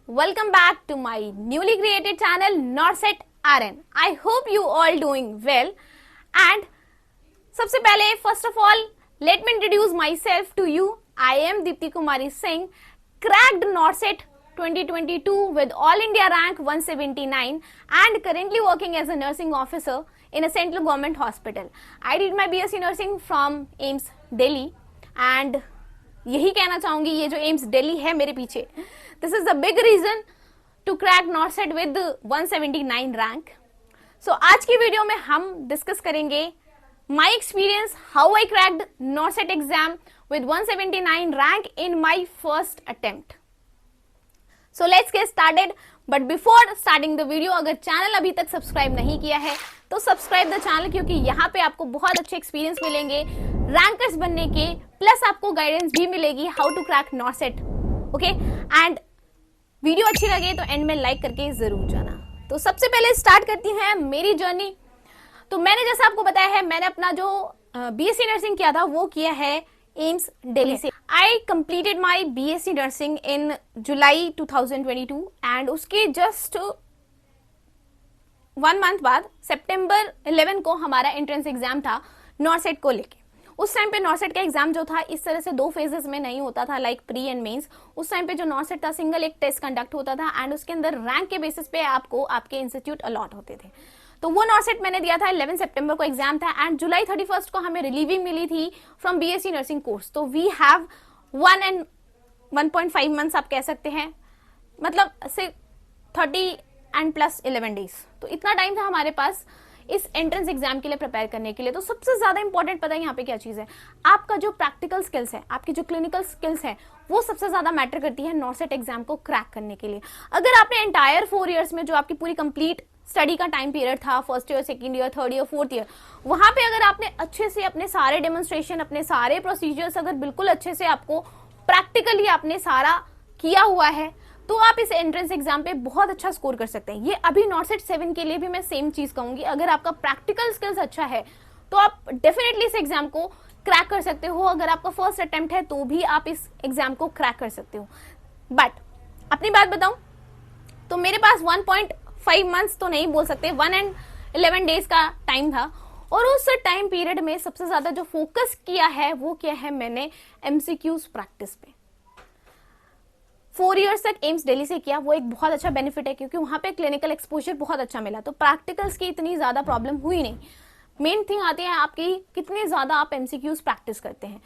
Welcome back to my newly created channel NORCET RN. I hope you all doing well. And सबसे पहले first of all let me introduce myself to you. I am Deepti Kumari Singh, cracked NORCET 2022 with All India rank 179 and currently working as a nursing officer in a central government hospital. I did my BSc nursing from AIIMS Delhi and यही कहना चाहूंगी, ये जो AIIMS Delhi है मेरे पीछे, this is the big reason to crack NORCET with 179 rank. So आज की वीडियो में हम डिस्कस करेंगे my experience, how I cracked NORCET exam with 179 rank in my first attempt. So let's get started. But before starting the video, अगर channel अभी तक subscribe नहीं किया है तो सब्सक्राइब द चैनल, क्योंकि यहाँ पे आपको बहुत अच्छे एक्सपीरियंस मिलेंगे रैंकर्स बनने के, प्लस आपको गाइडेंस भी मिलेगी how to crack NORCET. Okay, and video अच्छी लगे तो एंड में लाइक करके जरूर जाना. तो सबसे पहले स्टार्ट करती हैं मेरी जर्नी. तो मैंने जैसा आपको बताया है, मैंने अपना जो बीएससी नर्सिंग किया था वो किया है एम्स दिल्ली से. I completed my BSc nursing in July 2022 and उसके जस्ट 1 मंथ बाद सितंबर 11 को हमारा एंट्रेंस एग्जाम था नॉर्सेट को लेके. उस टाइम पे नॉर्सेट का एग्जाम जो था इस तरह से 2 फेजेस में नहीं होता था लाइक प्री एंड मेंस. उस टाइम पे जो नॉर्सेट था सिंगल एक टेस्ट कंडक्ट होता था एंड उसके अंदर रैंक के बेसिस पे आपको आपके इंस्टीट्यूट अलॉट होते थे. तो वो नॉर्सेट मैंने दिया था. 11 सितंबर को एग्जाम था एंड जुलाई 31 को हमें रिलीविंग मिली थी फ्रॉम बीएससी नर्सिंग कोर्स. तो वी हैव 1.5 मंथ्स आप कह सकते हैं, मतलब से 30 एंड प्लस 11 डेज. तो इतना टाइम था हमारे पास इस एंट्रेंस एग्जाम के लिए प्रिपेयर करने के लिए. तो सबसे ज्यादा इंपॉर्टेंट पता है यहाँ पे क्या चीज है, आपका जो प्रैक्टिकल स्किल्स है, आपकी जो क्लिनिकल स्किल्स है, वो सबसे ज्यादा मैटर करती है नॉर्सेट एग्जाम को क्रैक करने के लिए. अगर आपने एंटायर 4 इयर्स में जो आपकी पूरी कंप्लीट स्टडी का टाइम पीरियड था, first year, second year, third year, fourth year, वहां पे अगर आपने अच्छे से अपने सारे डेमोन्स्ट्रेशन, अपने सारे प्रोसीजर्स अगर बिल्कुल अच्छे से आपको प्रैक्टिकली आपने सारा किया हुआ है, तो आप इस एंट्रेंस एग्जाम पे बहुत अच्छा स्कोर कर सकते हैं. ये अभी नॉर्सेट 7 के लिए भी मैं सेम चीज कहूंगी. अगर आपका प्रैक्टिकल स्किल्स अच्छा है तो आप डेफिनेटली इस एग्जाम को क्रैक कर सकते हो. अगर आपका फर्स्ट अटेम्प्ट है तो भी आप इस एग्जाम को क्रैक कर सकते हो. बट अपनी बात बताऊं तो मेरे पास 1.5 मंथ्स तो नहीं बोल सकते, 1 and 11 डेज का टाइम था. और उस टाइम पीरियड में सबसे ज्यादा जो फोकस किया है वो किया है मैंने एमसीक्यूज प्रैक्टिस पे. 4 इयर्स तक एम्स दिल्ली से किया, वो एक बहुत अच्छा बेनिफिट है क्योंकि वहां पे क्लिनिकल एक्सपोजर बहुत अच्छा मिला. तो प्रैक्टिकल्स की इतनी ज्यादा प्रॉब्लम हुई नहीं. मेन थिंग आती है आपकी कितने ज्यादा आप एमसीक्यूज प्रैक्टिस करते हैं.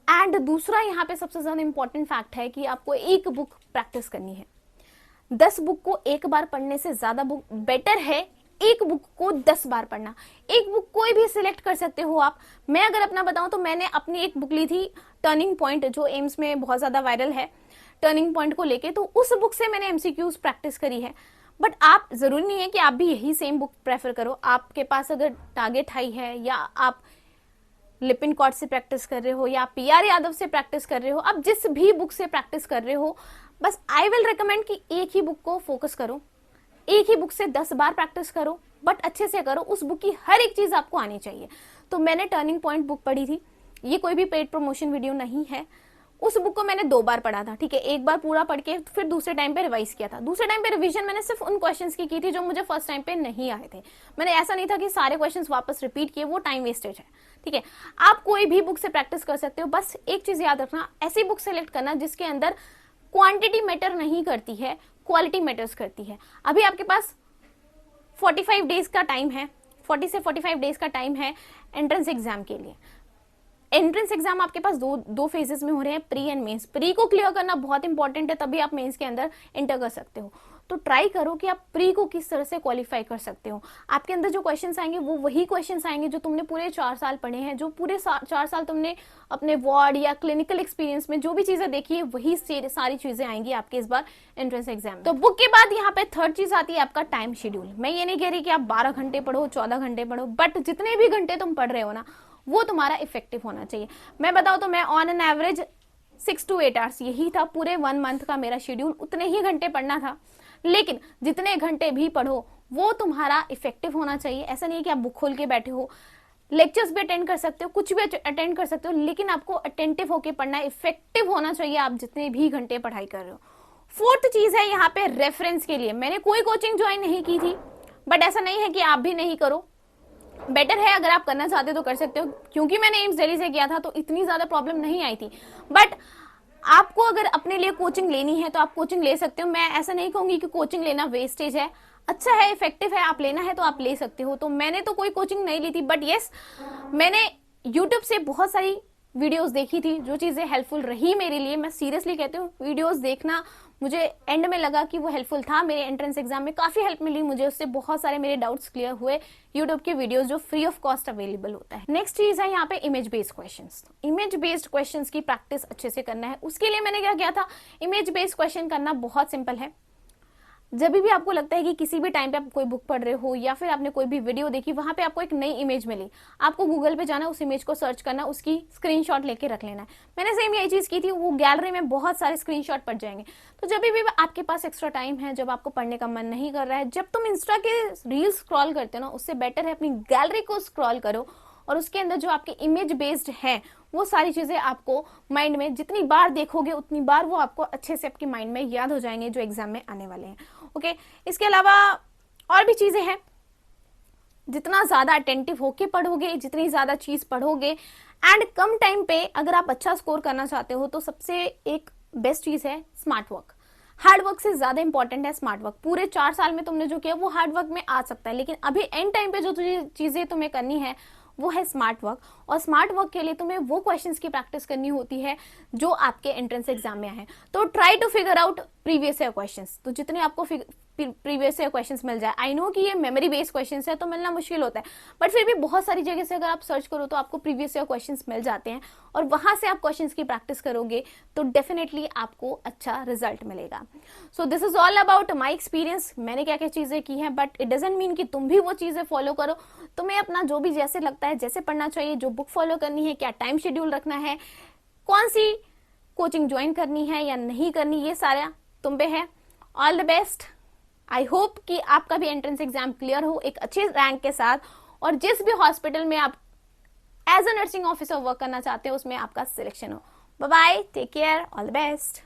एंड दूसरा यहाँ पे सबसे ज्यादा इंपॉर्टेंट फैक्ट है कि आपको एक बुक प्रैक्टिस करनी है. 10 बुक को एक बार पढ़ने से ज्यादा बुक बेटर है एक बुक को 10 बार पढ़ना. एक बुक कोई भी सिलेक्ट कर सकते हो आप. मैं अगर अपना बताऊं तो मैंने अपनी एक बुक ली थी टर्निंग पॉइंट, जो एम्स में बहुत ज्यादा वायरल है, टर्निंग पॉइंट को लेके. तो उस बुक से मैंने एमसीक्यूज प्रैक्टिस करी है. बट आप जरूरी नहीं है कि आप भी यही सेम बुक प्रेफर करो. आपके पास अगर टारगेट हाई है, या आप लिपिन कॉट से प्रैक्टिस कर रहे हो, या पीआर यादव से प्रैक्टिस कर रहे हो, आप जिस भी बुक से प्रैक्टिस कर रहे हो, बस आई विल रिकमेंड कि एक ही बुक को फोकस करो, एक ही बुक से 10 बार प्रैक्टिस करो, बट अच्छे से करो. उस बुक की हर एक चीज आपको आनी चाहिए. तो मैंने टर्निंग पॉइंट बुक पढ़ी थी. ये कोई भी पेड प्रमोशन वीडियो नहीं है. उस बुक को मैंने 2 बार पढ़ा था, ठीक है. एक बार पूरा पढ़ के फिर दूसरे टाइम पे रिवाइज किया था. दूसरे टाइम पे रिवीजन मैंने सिर्फ उन क्वेश्चंस की थी जो मुझे फर्स्ट टाइम पे नहीं आए थे. मैंने ऐसा नहीं था कि सारे क्वेश्चंस वापस रिपीट किए, वो टाइम वेस्टेज है, ठीक है. आप कोई भी बुक से प्रैक्टिस कर सकते हो. बस एक चीज याद रखना, ऐसी बुक सेलेक्ट करना जिसके अंदर क्वांटिटी मैटर नहीं करती है, क्वालिटी मैटर्स करती है. अभी आपके पास 45 डेज का टाइम है, 40 से 45 डेज का टाइम है एंट्रेंस एग्जाम के लिए. एंट्रेंस एग्जाम आपके पास दो फेजेस में हो रहे हैं, प्री एंड मेंस. प्री को क्लियर करना बहुत इंपॉर्टेंट है, तभी आप मेंस के अंदर एंटर कर सकते हो. तो ट्राई करो कि आप प्री को किस तरह से क्वालिफाई कर सकते हो. आपके अंदर जो क्वेश्चंस आएंगे वो वही क्वेश्चंस आएंगे जो तुमने पूरे 4 साल पढ़े हैं, जो पूरे 4 साल तुमने अपने वार्ड या क्लिनिकल एक्सपीरियंस में जो भी चीजें देखी है, वही सारी चीजें आएंगी आपके इस बार एंट्रेंस एग्जाम. तो बुक के बाद यहाँ पे थर्ड चीज आती है आपका टाइम शेड्यूल. मैं ये नहीं कह रही कि आप 12 घंटे पढ़ो, 14 घंटे पढ़ो, बट जितने भी घंटे तुम पढ़ रहे हो ना, वो तुम्हारा इफेक्टिव होना चाहिए. मैं बताऊं तो मैं on an average 6 to 8 hours, यही था पूरे 1 मंथ का मेरा शेड्यूल. उतने ही घंटे पढ़ना था, लेकिन जितने घंटे भी पढ़ो वो तुम्हारा इफेक्टिव होना चाहिए. ऐसा नहीं है कि आप बुक खोल के बैठे हो. लेक्चर्स भी अटेंड कर सकते हो, कुछ भी अटेंड कर सकते हो, लेकिन आपको अटेंटिव होके पढ़ना है, इफेक्टिव होना चाहिए आप जितने भी घंटे पढ़ाई कर रहे हो. फोर्थ चीज है यहाँ पे रेफरेंस के लिए, मैंने कोई कोचिंग ज्वाइन नहीं की थी, बट ऐसा नहीं है कि आप भी नहीं करो, बेटर है अगर आप करना चाहते हो तो कर सकते हो। क्योंकि मैंने एम्स दिल्ली से किया था तो इतनी ज्यादा प्रॉब्लम नहीं आई थी, बट आपको अगर अपने लिए कोचिंग लेनी है तो आप कोचिंग ले सकते हो। मैं ऐसा नहीं कहूंगी कि कोचिंग लेना वेस्टेज है, अच्छा है, इफेक्टिव है, आप लेना है तो आप ले सकते हो। तो मैंने तो कोई कोचिंग नहीं ली थी, बट यस मैंने यूट्यूब से बहुत सारी वीडियोस देखी थी जो चीजें हेल्पफुल रही मेरे लिए। मैं सीरियसली कहती हूँ, वीडियोस देखना मुझे एंड में लगा कि वो हेल्पफुल था, मेरे एंट्रेंस एग्जाम में काफी हेल्प मिली मुझे उससे, बहुत सारे मेरे डाउट्स क्लियर हुए यूट्यूब के वीडियोस जो फ्री ऑफ कॉस्ट अवेलेबल होता है। नेक्स्ट चीज है यहाँ पे image based questions. Image based questions की प्रैक्टिस अच्छे से करना है। उसके लिए मैंने क्या किया था, इमेज बेस्ड क्वेश्चन करना बहुत सिंपल है। जब भी आपको लगता है कि किसी भी टाइम पे आप कोई बुक पढ़ रहे हो या फिर आपने कोई भी वीडियो देखी, वहां पे आपको एक नई इमेज मिली, आपको गूगल पे जाना, उस इमेज को सर्च करना, उसकी स्क्रीनशॉट लेके रख लेना है। मैंने सेम यही चीज की थी, वो गैलरी में बहुत सारे स्क्रीनशॉट पड़ जाएंगे। तो जब भी आपके पास एक्स्ट्रा टाइम है, जब आपको पढ़ने का मन नहीं कर रहा है, जब तुम इंस्टा के रील्स स्क्रॉल करते हो ना, उससे बेटर है अपनी गैलरी को स्क्रॉल करो और उसके अंदर जो आपके इमेज बेस्ड है वो सारी चीजें आपको माइंड में जितनी बार देखोगे उतनी बार वो आपको अच्छे से आपके माइंड में याद हो जाएंगे जो एग्जाम में आने वाले हैं। ओके, इसके अलावा और भी चीजें हैं, जितना ज्यादा अटेंटिव होके पढ़ोगे, जितनी ज्यादा चीज पढ़ोगे एंड कम टाइम पे अगर आप अच्छा स्कोर करना चाहते हो तो सबसे एक बेस्ट चीज है स्मार्ट वर्क। हार्ड वर्क से ज्यादा इंपॉर्टेंट है स्मार्ट वर्क। पूरे 4 साल में तुमने जो किया वो हार्ड वर्क में आ सकता है, लेकिन अभी एंड टाइम पे जो चीजें तुम्हें करनी है वो है स्मार्ट वर्क। और स्मार्ट वर्क के लिए तुम्हें वो क्वेश्चंस की प्रैक्टिस करनी होती है जो आपके एंट्रेंस एग्जाम में आए। तो try to figure out previous year questions. तो जितने आपको प्रीवियस ईयर क्वेश्चंस मिल जाए, आई नो कि ये मेमोरी बेस्ड क्वेश्चंस है तो मिलना मुश्किल होता है, बट फिर भी बहुत सारी जगह से अगर आप सर्च करो तो आपको प्रीवियस ईयर क्वेश्चंस मिल जाते हैं और वहां से आप क्वेश्चंस की प्रैक्टिस करोगे तो डेफिनेटली आपको अच्छा रिजल्ट मिलेगा। So this is all about my experience, मैंने क्या क्या चीजें की हैं, बट इट डजंट मीन कि तुम भी वो चीजें फॉलो करो। तुम्हें अपना जो भी जैसे लगता है, जैसे पढ़ना चाहिए, जो बुक फॉलो करनी है, क्या टाइम शेड्यूल रखना है, कौन सी कोचिंग ज्वाइन करनी है या नहीं करनी, ये सारा तुम पे है। All the best. I hope कि आपका भी एंट्रेंस एग्जाम क्लियर हो एक अच्छे रैंक के साथ, और जिस भी हॉस्पिटल में आप as a nursing officer work करना चाहते हो उसमें आपका सिलेक्शन हो। Bye bye, take care, all the best.